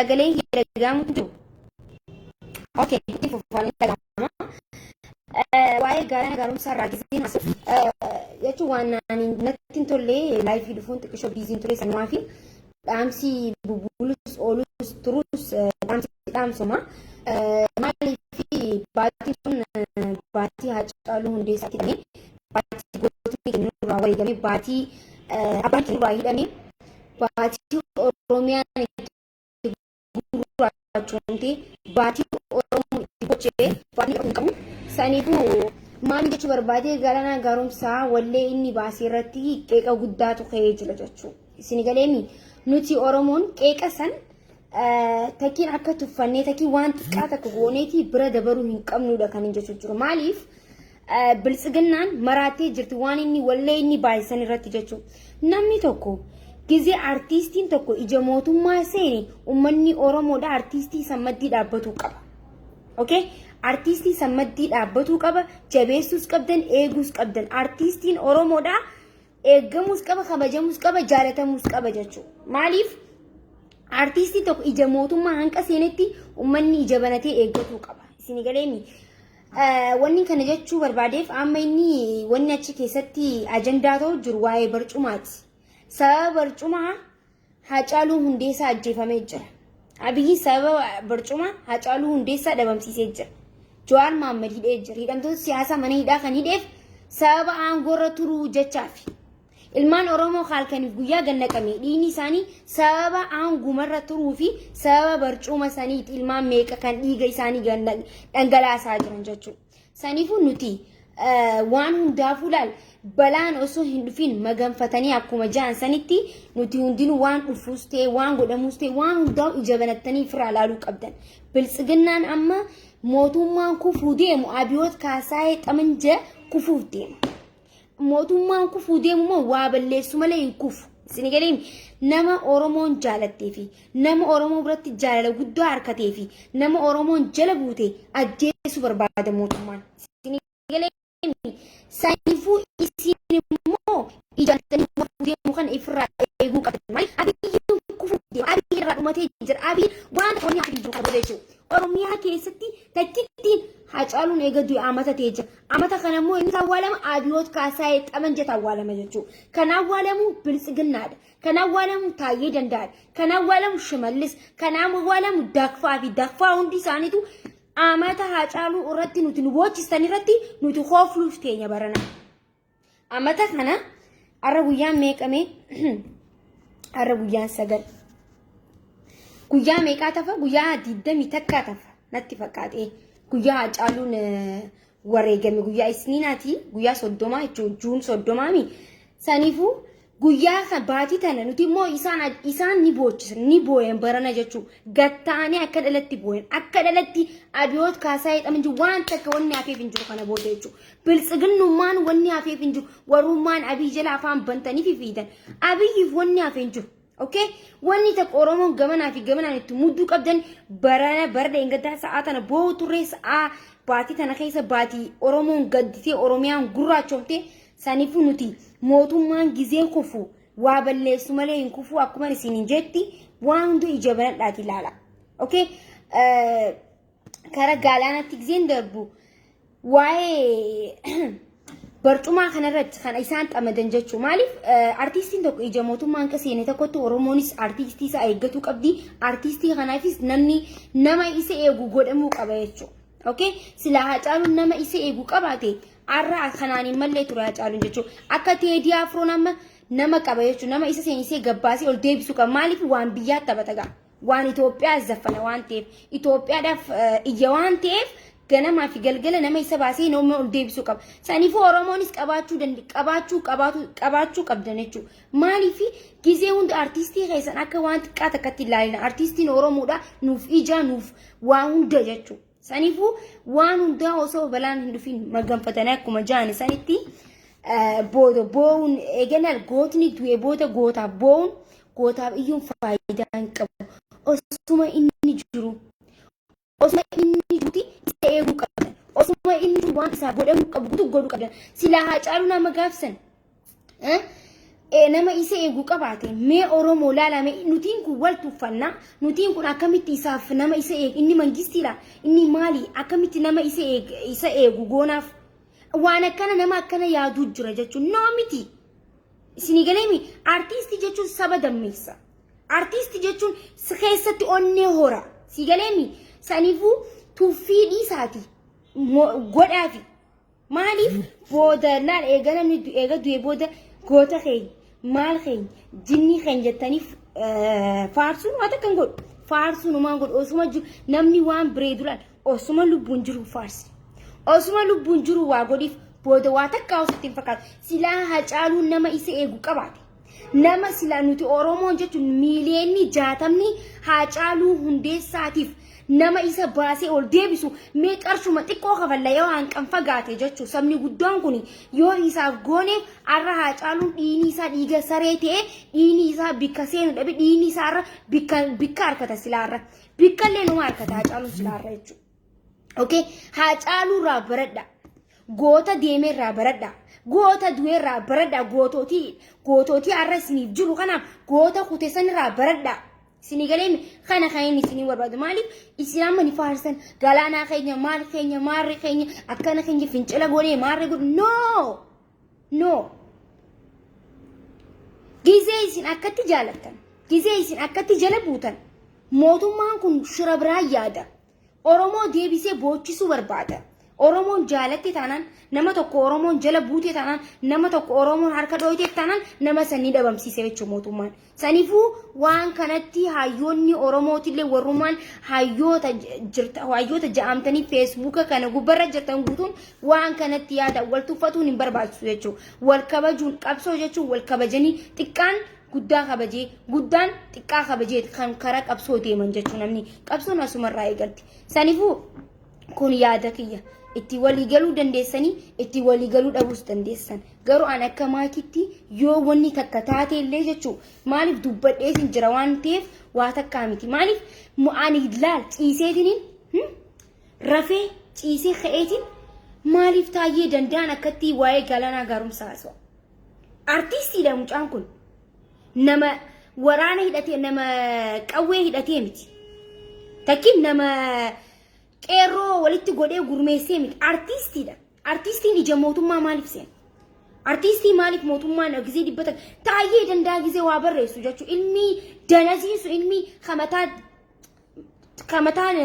sagaleen dhagahamu jiru. Okay, itti fufaan dhagahama. Waa'ee gaarana gaarumsaa irraa giseen haasa'u. Jechuun waan natti hin tolle laayifii dhufuun xiqqishoo biiziin ture sanumaa fi dhaamsi bubulus oolus turus dhaamsuma. Maaliif baatiin sun baatii Haacaaluu Hundeessaatti hidhame. Baatii gootni kennurraa wareegame. Baatii abbaan kennurraa hidhame. Baatii Oromiyaan itti gurguraachuu baatii Oromoo itti gochee baatii hin qabu. Saniifuu maal jechuu barbaade gaarana gaarumsaa wallee inni baasee irratti qeeqa guddaatu ka'ee jira jechuudha. Isin galeemi nuti Oromoon qeeqa san takkiin akka tuffannee takkii waan xiqqaa takka gooneeti bira dabaruu hin qabnudha kan jechuu jiru. Maaliif biltsiginnaan maraatee jirti waan inni wallee inni baay'isan irratti jechuudha. Namni tokko gizee artiistiin tokko ija mootummaa seeni uummanni Oromoodha artiistii sammaddii dhaabbatuu qaba. Okay? Artiistii sammaddii dhaabbatuu qaba, jabeessuus qabdan, eeguus qabdan. Artiistiin Oromoodha eeggamuus qaba, kabajamuus qaba, jaalatamuus qaba jechuudha. Maaliif artiistii tokko ija mootummaa hanqa seenetti uummanni ija banatee eeggatuu qaba. Isin galeemi wanni kana jechuu barbaadeef amma inni wanni achi keessatti ajandaa ta'u jiru waa'ee barcumaati. Sababa barcumaa Haacaaluu Hundeessaa ajjeefamee jira. Abiyyi sababa barcumaa Haacaaluu Hundeessaa dhabamsiisee jira. Jawaar Mohaammed hidhee jira. Hidhamtoota siyaasaa mana hidhaa kan hidheef sababa aangoorra turuu jechaaf. Ilmaan Oromoo halkaniif guyyaa gannaqame dhiigni isaanii sababa aangumarra turuu fi sababa barcuma saniiti ilmaan meeqa kan dhiiga isaanii dhangalaasaa jiran jechuudha. Saniifuu nuti waan hundaafuu laal balaan osoo hin dhufin maganfatanii akkuma jaan sanitti nuti hundinuu waan dhufuus ta'e waan godhamuus ta'e waan hundaa ija banattanii ofirraa ilaaluu qabdan. Biltsiginnaan amma mootummaan kufuu deemu Abiyoot Kaasaayee Xamanja kufuuf deemu. Mootummaan kufuu deemu moo waa balleessu malee hin kufu. Isin galeemi nama Oromoon jaalattee fi nama Oromoo biratti jaalala guddaa harkatee fi nama Oromoon jala buute ajjeesuu barbaada mootummaan. Isin galeemi saniifuu isin immoo ijaattanii kufuu deemu kan ofirraa eeguu qabdan. Maali Abiyyiin kufuu deemu Abiyyi irraa dhumatee jira. Abiyyi waan Oromiyaa hin jiru qaba jechuudha. Oromiyaa keessatti takkittiin Haacaaluun eegatu amata ta'ee jira. Amata kana immoo inni awwaalama Abiyoot Kaasaayee Xamanja awwaalama jechuudha. Kan awwaalamu Biltsiginnaadha. Kan awwaalamu Taayyee Danda'aadha. Kan awwaalamu Shimallis. Kan awwaalamu Dakfaa fi Dakfaa hundi isaaniitu amata Haacaaluu irratti nuti nu boochistan irratti nuti hoofluuf teenya barana. Amata kana arra guyyaan meeqame? Arra guyyaan 9. Guyyaa meeqaa tafa? Guyyaa 20 takkaa tafa. Natti fakkaate. Guyyaa Haacaaluun wareegame guyyaa Isniinaati. Guyyaa 30 jechuun Juun 30. Saniifuu guyyaa kan baatii tana nuti immoo isaan ni boochisan ni booyan barana jechuudha. Gattaanii akka dhalatti booyan akka dhalatti Abiyoot Kaasaayee Xamanja waan takka wanni hafeef hin jiru kana booda jechuudha. Biltsiginnummaan wanni hafeef hin jiru. Warummaan Abiyyi jala afaan bantanii fiidan. Abiyyiif wanni hafeef hin jiru. Okay, wanni takka Oromoon gamanaa fi gamanaan itti mudduu qabdan barana barda engaddaa sa'a tana boo turree sa'a baatii tana keessa baatii Oromoon gadditee Oromiyaan gurraachomte saniifuu nuti mootummaan gizee kufu waa balleessu malee hin kufu akkuma isin jetti waan hundi ija banadhaati ilaala. Okay, kara gaalaanatti gizeen darbu waa'ee barcumaa kanarratti kan isaan xamadan jechuudha. Maaliif artiistiin tokko ija mootummaan qaseene tokkotti Oromoonis artiistii isaa eeggatu qabdi. Artiistii kanaafis nama isa eegu godhamuu qaba jechuudha. Okay? Sila Haacaaluun nama isa eegu qabaate arra kanaan hin mallee ture Haacaaluun jechuudha. Akka Teedii Afroon amma nama qaba jechuudha. Nama isa seenisee gabbaasee ol deebisuu qaba. Maaliif waan biyyaa taphata gaa? Waan Itoophiyaa zaffana waan ta'eef Itoophiyaadhaaf iyya waan ta'eef ganama fi galgala nama isa baasee nama ol deebisuu qaba. Saniifuu Oromoonis qabaachuu qabdan jechuudha. Maaliif gizee hunda artiistii keessan akka waan xiqqaa takkatti ilaalina. Artiistiin Oromoodha nuuf ija nuuf waan hunda jechuudha. Saniifuu waan hundaa osoo balaan hin dhufin maganfatanii akkuma jaan sanitti booda boowun eeganal gootni du'e booda gootaaf iyyuun faayidaa hin qabu. Osuma inni jiru. Osuma inni jiruti isa eeguu qabdan. Osuma inni jiru waan isaa godhamuu qabu godhuu qabdan. Silaa Haacaaluu nama gaafsan. nama isa eegu qabaate mee Oromoo laalame nutiin kun wal tuffannaa nutiin kun akkamitti isaaf nama isa eegu inni mangistiidha inni maali akkamitti nama isa eegu goonaaf waan akkana nama akkana yaaduu jira jechuun noo miti isin galeemi artisti jechuun saba dammeessa artisti jechuun keessatti onnee hora si galeemi saniifuu tuffii dhiisaati godhaafi maaliif booda laal eegana nuti eega du'e booda goota keenya maal keenya jinni keenya jettaniif faarsuun waan takkan godhu faarsuun umaan godhu osuma namni waan bireedulaan osuma lubbuun jiru faarsi osuma lubbuun jiru waa godhiif booda waa takkaa osatti hin fakkaatu silaa Hacaaluun nama isa eegu qabaate nama silaa nuti Oromoon jechuun miiliyoonni 60 Hacaaluu Hundeessaatiif nama isa baasee ol deebisu mee qarshuma xiqqoo kafalla yoo hanqan fagaate jechuun sabni guddaan kun yoo isaaf goone arra Hacaaluun dhiini isaa dhiiga saree ta'e dhiini isaa bikka seenu dhabe dhiini isaa arra bikka harkata silaarra bikkallee numa harkata Hacaaluun silaarra jechuudha. Okay Hacaaluu irraa baradha goota deemee irraa baradha goota du'ee irraa baradha gootootii arra isiniif jiru kanaaf goota kuteessan irraa baradha. Sinigaleen kana kayni sini warbaadu maaliif islaama ni faarsan galaanaa keenya maal keenya maarri keenya akkana keenya fincila goonee maarri godhu no gizee isin akkatti jaalattan gizee isin akkatti jala buutan mootummaan kun shira biraa yaada Oromoo deebisee boochisuu barbaada Oromoon jaalatti taanaan nama tokko Oromoon jala buutee taanaan nama tokko Oromoon harka dhooytee taanaan nama sanii dhabamsiisee jechuudha mootummaan saniifuu waan kanatti hayyoonni Oromootillee warrumaan hayyoota ja'amtanii feesbuuka kana gubbarra jirtan guutuun waan kanatti yaada wal tuffatuun hin barbaachisu jechuudha wal kabajuun qabsoo jechuun wal kabajanii xiqqaan guddaa kabajee guddaan xiqqaa kabajee kan karaa qabsoo deeman jechuudha namni qabsoon asumarraa eegalti saniifuu kun yaada kiyya itti walii galuu dandeessanii itti walii galuu dhabuus dandeessan garuu an akka maakitti yoo wanni takka taate illee jechuudha maaliif dubbadhee sin jira waan ta'eef waa takkaa miti maaliif ani laal ciiseetiin rafee ciisee ka'eetiin maaliif taayyee danda'an akkatti waa'ee Galaanaa Gaaromsaa haasa'u artistiidha mucaan kun nama waraana hidhatee nama qawwee hidhatee miti takkiin nama qeerroo walitti godhee gurmeessee miti artistiidha artistiin ija mootummaa maaliif seen artistii maaliif mootummaan gizee dibbata taayyee danda'a gizee waa barreessu jechuudha ilmi danasiisu ilmi kamataan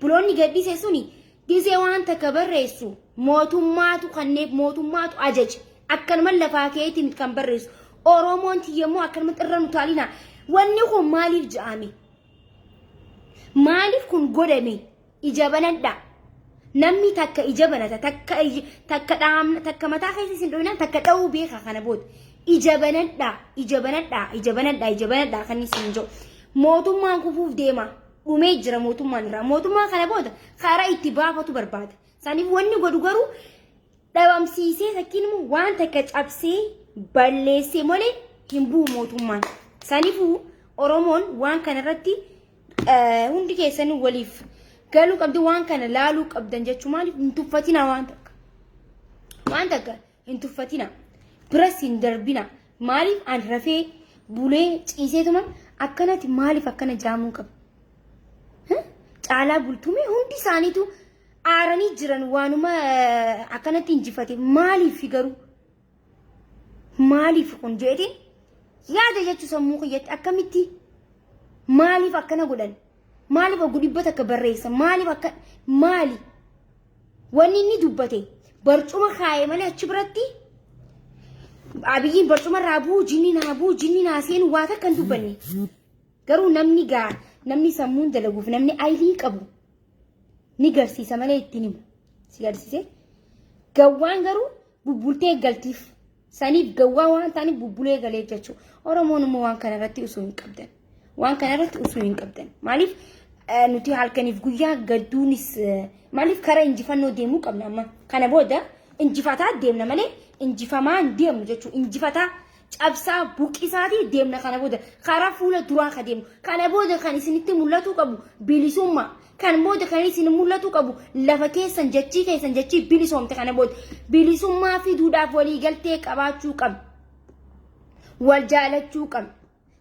buloonni gadhiise suni gizee waan takka barreessu mootummaatu kanneen mootummaatu ajaja akkanuma lafaa keetiin kan barreessu Oromoon tiyyammoo akkanuma xirra nutaalina wanni kun maaliif ja'ame maaliif kun godhame ijabanadha namni takka ijabanata takka mataa keessa isin dhoyinaan takka dha'uu beeka kana booda ijabanadha kan isin jiru mootummaan kufuuf deema dhumee jira mootummaan irraa mootummaa kana booda karaa itti baafatu barbaada saniif wanni godhu garuu dhabamsiisee takkiin waan takka cabsee balleessee malee hin bu'u mootummaan saniifuu Oromoon waan kanarratti hundi keessanii waliif galuu qabdi waan kana laaluu qabdan jechuun maaliif hin tuffatina waan takka hin tuffatina biras hin darbina maaliif an rafee bulee ciiseetuma akkanatti maaliif akkana jaamuu qaba caalaa bultumee hundi isaaniitu aaranii jiran waanuma akkanatti injifate maaliif garuu maaliif kun jeetiin yaada jechuu sammuu kiyyatti akkamitti maaliif akkana godhan maaliif oguu dhibbata akka barreessa maaliif akka maali wanni inni dubbate barcuma kaayee malee achi biratti abiyyiin barcuma raabuu jinni naaseen waa takka hin dubbanne garuu namni sammuun dalaguuf namni aylii qabu ni garsiisa malee ittiin himu si garsiise gawwaan garuu bubbultee galtiif saniif gawwaa waan taaniif bubbulee galee jechuudha Oromoon immoo waan kanarratti usuu hin qabdan maaliif nuti halkaniif guyyaa gadduunis maaliif karaa injifannoo deemuu qabna amma kana booda injifataa deemna malee injifamaa hin deemnu jechuudha injifataa cabsaa buqqisaatii deemna kana booda karaa fuula duraa ka deemnu kana booda kan isinitti mul'atu qabu bilisummaa kan booda kan isin mul'atu qabu lafa keessan jechii bilisoomte kana booda bilisummaa fiduudhaaf walii galtee qabaachuu qabna waljaalachuu qabna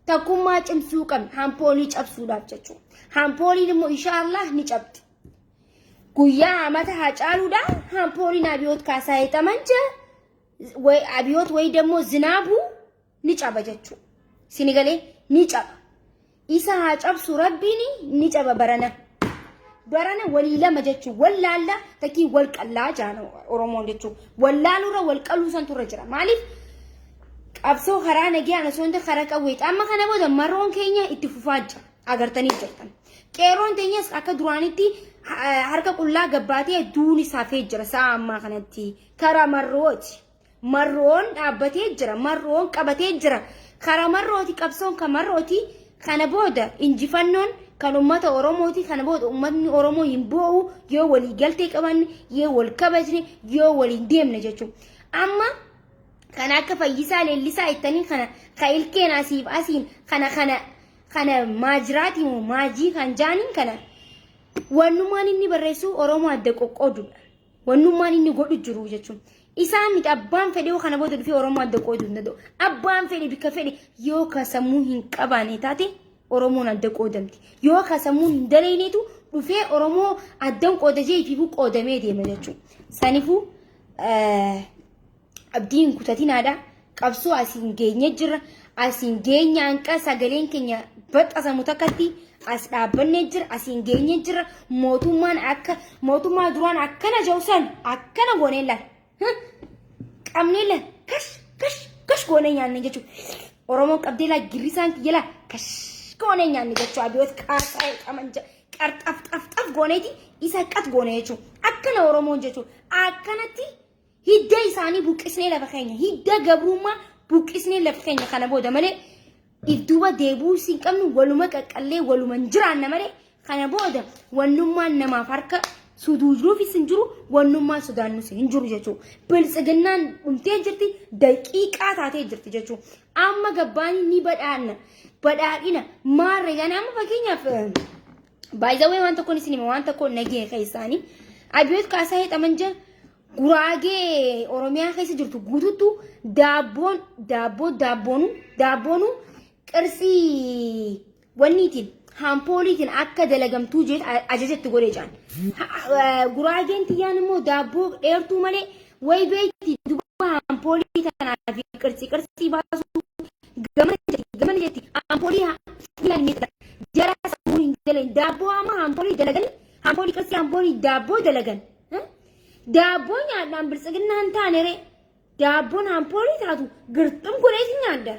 takkummaa cimsuu qabna hampoolii cabsuudhaaf jechuudha hampooliin immoo inshallah ni cabdi guyyaa amata hacaaluudha hampooliin abiyoot kaasaa hexamanja way abiyoot way ደግሞ ዝናቡ ni caba jechuudha sinigalee ni caba isa hacabsu rabbiin ni caba barana walii lama jechuudha wallaalla takii wal qallaa jaana oromoon jechuudha wallaalura wal qaluu san turre jira maaliif qabsoo karaa nagee ana sonde karaa qawweet amma kana booda marroon keenya itti fufaa jira agartanii jirtan qeeroon teenyas akka duraanitti harka qullaa gabbaatee duuni saafee jira saa amma kanatti karaa marroon dhaabbatee jira marroon qabatee jira karaa marrooti qabsoon kan marrooti kana booda injifannoon kan ummata oromooti kana booda ummatni oromoo hin boo'u yoo walii galtee qaban yoo wal kabajne yoo waliin deemne jechuudha amma kana akka fayyisaa leellisaa ittanii kana kailkeen asiif asiin kana maajiraati maajii kan jaaniin kana wannummaan inni barreessu oromoo adda qoqqoodudha wannummaan inni godhu jiru jechuudha isaan miti abbaan fedhe kana booda dhufee oromoo adda qooduu hin danda'u abbaan fedhe bika fedhe yoo kasamuu hin qabaane taate oromoon adda qoodamti yoo kasamuu hin daleeneetu dhufee oromoo addan qoodajee fi qoodamee deema jechuudha sanifuu abdiin kutatinaadha qabsoo asiin geenye jira asiin geenyaan sagaleen keenya baxxasamu takkatti as dhaabbanne jira asiin geenye jira mootummaa duraan akkana jawsan akkana goonee laal qabnee laal kash goonee nyaanne jechuudha oromoon qabdee laa girrisaan kiyyala kash goonee nyaanne jechuudha abiyoot kaasaa qaban qarxaf gooneeti isa qat goonee jechuudha akkana oromoon jechuudha akkanatti hidda isaanii buqqisnee lafa keenya hidda gabrummaa buqqisnee lafa keenya kana booda malee idduuba deebuu siin qabnu waluma qaqqallee waluma jiraanna malee kana booda wannummaan namaaf harka suduujuufis hin jiru wannummaan sodaannus hin jiru jechuudha biltsiginnaan dhumtee jirti daqiiqaa taatee jirti jechuudha amma gabbaanii ni badhaadhina maarree gana amma fakkeenyaaf baay'ee waan tokkoon isin hima waan tokkoon nagee keessaanii abiyoot kaasaa hexamanja guraagee oromiyaa keessa jirtu guututu daabboonu qirsii wanniitiin hampooliitiin akka dalagamtuu jeet ajajetti godhee jaan guraageen tiyyaan immoo daabboo dheertuu malee way beeyti duba hampoolii tanaa fi qirsii baasuu gamana jetti hampoolii jara sammuu hin dalagan daabboo amma hampoolii dalagan hampoolii qirsii hampoolii daabboo dalagan daabboon nyaadhaan biltsiginnaan taanere daabboon hampoolii taatu girxum godheeti nyaadda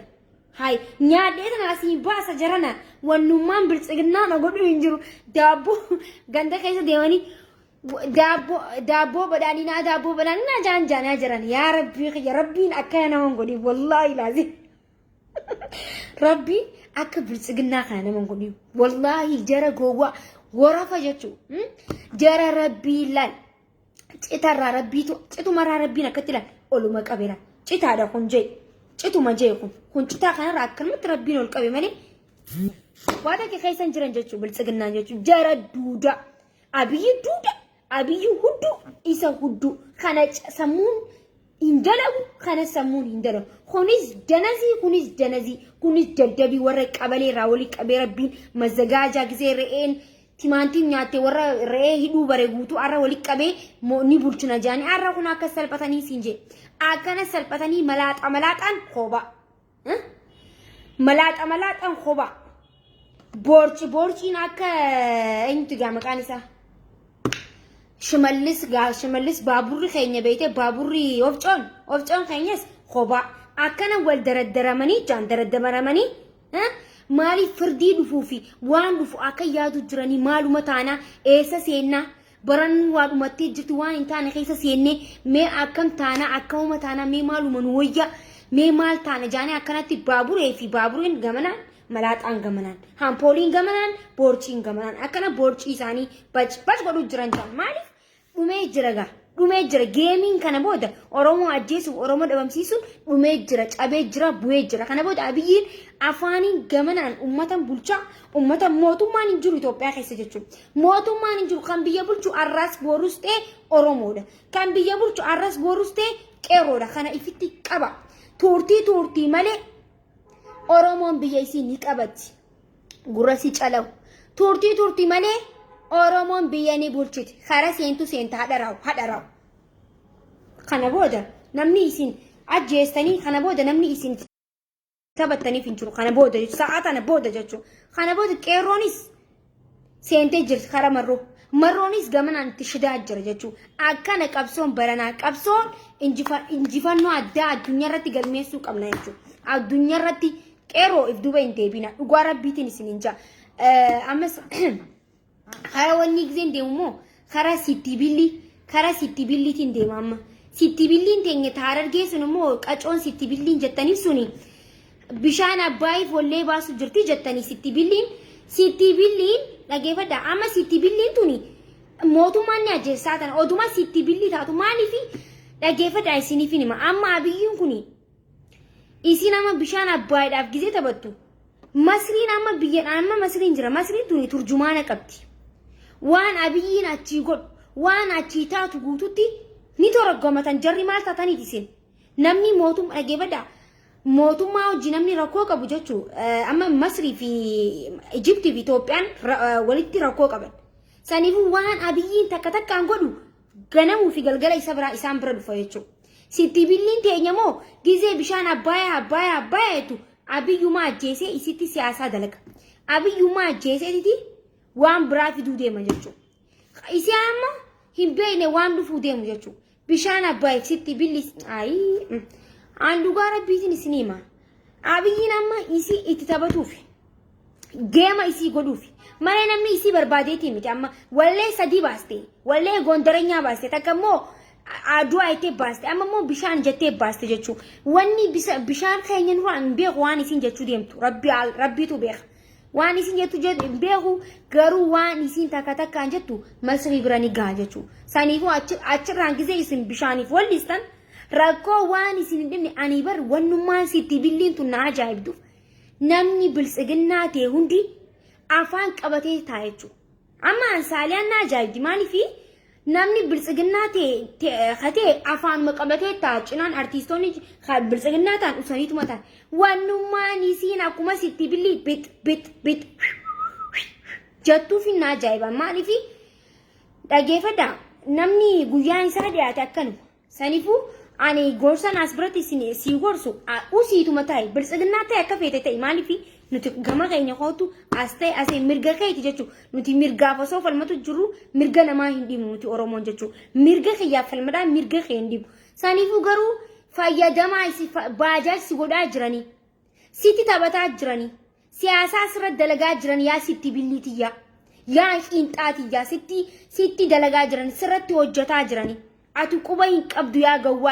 hay nyaadhee tana asii baasa jarana wannummaan biltsiginnaan godhu hin jiru daabboo ganda keessa deemanii daabboo badhaadhinaa jaanjaanaa jiran yaa rabbiin akka naman godhi wallaahi laazim rabbii akka biltsiginnaa kana naman godhi wallaahi jara gowwaa warafa jechuu jara rabbii laal citarraa rabbiitu citumarraa rabbiin akkatti laal oluma qabeera citaadha kun jee cituma jee kun citaa kanarraa akkanumatti rabbiin ol qabe malee waada kee keessan jiran jechuu biltsiginnaan jechuu jara duuda abiyyi hudduu isa hudduu kana sammuun hin dalagu kana sammuun hin dalagu kunis danazii kunis daddabii warra qabaleerraa walii qabee rabbiin mazagaajaa gisee re'een timaantiin nyaatte warra re'ee hidhuu bare guutuu arra wali qabee ni bulchina jaani arra kun akka salphatanii siinje akkana salphatanii malaaxaan khoba boorciin akka eenyutu gaa maqaan isaa shimallis baaburri keenya beeyte baaburri ofcoon keenyas khoba akkana wal daraddaramanii maaliif firdii dhufuu fi waan dhufu akka yaadu jiranii maaluma taana eessa seennaa baran waadhumattee jirti waan hin taane keessa seennee mee akkam taana akkamuma taana mee maaluma nu wayya mee maal taana jaanii akkanatti baaburee fi baaburiin gamanaan malaaxaan gamanaan hampooliin gamanaan boorciin gamanaan akkana boorcii isaanii bac godhu jiran jaan maaliif dhumee jira geemiin kana booda oromoo ajjeesuuf oromoo dhabamsiisuun dhumee jira cabee jira bu'ee jira kana booda abiyyiin afaaniin gamanaan ummatan bulchaa ummatan mootummaan hin jiru Itoophiyaa keessa jechuudha mootummaan hin jiru kan biyya bulchu arras boorus ta'e oromoodha kan biyya bulchu arras boorus ta'e qeerroodha kana ifitti qaba tuurtii malee Oromoon biyya isii ni qabatti. Gurrasi calaw. Turtii malee Oromoon biyya ni bulchiti. Kara seentu seenta hadharaaw. Kana booda namni isin ajjeestanii kana booda namni isin taphattaniif hin jiru. Kana booda sa'a tana booda jechuudha. Kana booda qeerroonis seentee jirti kara marroo. Marroonis gamanaan itti shidaa jira jechuudha. Akkana qabsoon baranaa qabsoon injifannoo addaa addunyaa irratti galmeessuu qabna jechuudha. Addunyaa irratti qeerroo if duuba hin deebina. Dhugaa rabbiitiin isin hin jaa. Ammas kara wanni giseen deemu moo kara sitti billiitiin deema amma. Sitti billiin teenya taarargee sun immoo qacoon sitti billiin jettaniif suni bishaan abbaayiif wallee baasu jirti jettanii sitti billiin dhageeffadha. Amma sitti billiin tuni mootummaan ni ajjeessaa tana oduma sitti billii taatu maaliifi dhageeffadha isiniif hima. Amma abiyyiin kuni isin amma bishaan abbaayiidhaaf gisee taphattu. Masriin amma biyyadhaan amma masriin jira. Masriin tuni turjumaana qabdi. Waan abiyyiin achii godhu waan achii taatu guututti ni torgomatan jarri maal taataniiti isin. Namni mootummaa dhageeffadha. Mootummaa hojii namni rakkoo qabu jechuun amma Masrii fi Ijiptii fi Itoophiyaan walitti rakkoo qaban. Saniifuu waan abiyyiin takkaan godhu ganamuu fi galgala isaan bira dhufa jechuudha. Sitti billiin teenya moo gizee bishaan abbaayaa jetu abiyyummaa ajjeesee isitti siyaasaa dalaga. Abiyyummaa ajjeeseeti waan biraa fiduu deema jechuudha. Isi amma hin beekne waan dhufuu deemu jechuudha. Bishaan abbaayaa sitti billi Andugaa rabbiitiin isin hima. Abiyyiin amma isii itti taphatuuf geema isii godhuuf malee namni isii barbaadeetii miti amma wallee sadii baaste wallee gondarenyaa baaste takka immoo aduu ayitee baaste amma immoo bishaan jettee baaste jechuudha. Wanni bishaan keenya nurraa hin beeku waan isin jechuu deemtu rabbiitu beeka. Waan isin jettu hin beeku garuu waan isin takkaan jettu Masrii bira ni gaha jechuudha. Saniifuu achirraan gisee isin bishaaniif wallistan. Rakkoo waan isin dhimne ani bar wannummaan sitti billiin tun na ajaa'ibduuf namni biltsiginnaa ta'e hundi afaan qabatee ta'a jechuudha. Amma ansaaliyaan na ajaa'ibdi maaliifi namni biltsiginnaa ta'e afaan qabatee ta'a cinaan artiistoonni biltsiginnaa ta'an usaniituma ta'an wannummaan isiin akkuma sitti billii bit jettuuf na ajaa'iba maaliifi dhageeffadha namni guyyaan isaa dhiyaate akkanuma saniifuu. Ani gorsan asbiratti si gorsu usiituma ta'i biltsiginnaa ta'e akka feete ta'e maaliifi nuti gama keenya kootu as ta'e asee mirga keeti jechuudha. Nuti mirgaaf osoo falmatu jiru mirga namaa hin dhiibnu nuti Oromoon jechuudha. Mirga kiyyaaf falmadhaa mirga kee hin dhiibu. Saniifuu garuu fayyadamaa baajaaj si godhaa jiranii sitti taphataa jiranii siyaasaa asirratti dalagaa jiran yaa sitti billiitiyyaa yaa qiinxaatiyyaa sitti dalagaa jiran sirratti hojjetaa jiranii ati quba hin qabdu yaa gawwaa.